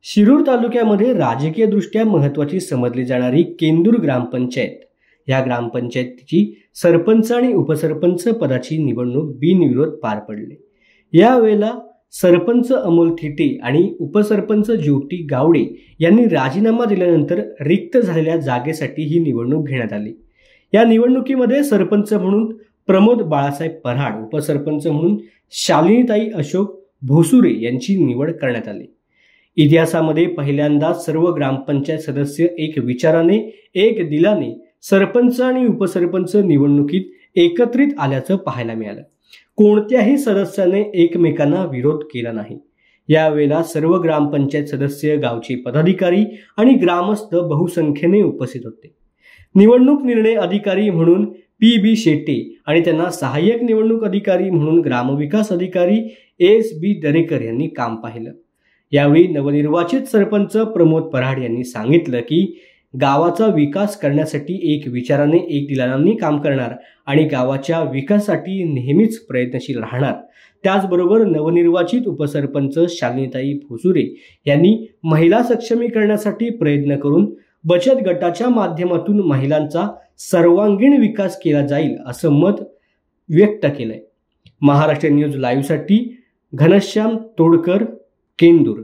शिरूर तालुक्यामध्ये राजकीयदृष्ट्या महत्त्वाची समजली जाणारी केंदूर ग्रामपंचायत या ग्रामपंचायतीची सरपंच आणि उपसरपंच पदाची निवडणूक बिनविरोध पार पडली। यावेळेला सरपंच अमोल थिटे आणि उपसरपंच ज्योती गावडे यांनी राजीनामा दिल्यानंतर रिक्त झालेल्या जागेसाठी ही निवडणूक घेण्यात आली। या निवडणुकीमध्ये सरपंच म्हणून प्रमोद बाळासाहेब पराड, उपसरपंच म्हणून शालिनीताई अशोक भोसुरे यांची निवड करण्यात आली। इतिहासामध्ये पहिल्यांदाच सर्व ग्रामपंचायत सदस्य एक विचाराने, एक दिलाने सरपंच आणि उपसरपंच निवडणुकीत एकत्रित आल्याचं पाहायला मिळालं। कोणत्याही सदस्याने एकमेकांना विरोध केला नाही। यावेळेला सर्व ग्रामपंचायत सदस्य, गावचे पदाधिकारी आणि ग्रामस्थ बहुसंख्येने उपस्थित होते। निवडणूक निर्णय अधिकारी म्हणून पी.बी. शेट्टे आणि त्यांना सहाय्यक निवडणूक अधिकारी म्हणून ग्रामविकास अधिकारी एस.बी. दरेकर यांनी काम पाहिलं। यावेळी नवनिर्वाचित सरपंच प्रमोद पराड यांनी सांगितलं की गावाचा विकास करण्यासाठी एक विचाराने, एक दिलाने काम करणार आणि गावाच्या विकासासाठी नेहमीच प्रयत्नशील राहणार। त्याचबरोबर नवनिर्वाचित उपसरपंच शालिनीताई भोसुरे यांनी महिला सक्षमीकरणासाठी प्रयत्न करून बचत गटाच्या माध्यमातून महिलांचा सर्वांगीण विकास केला जाईल असं मत व्यक्त केलंय। महाराष्ट्र न्यूज लाईव्ह साठी घनश्याम तोडकर, केंदूर।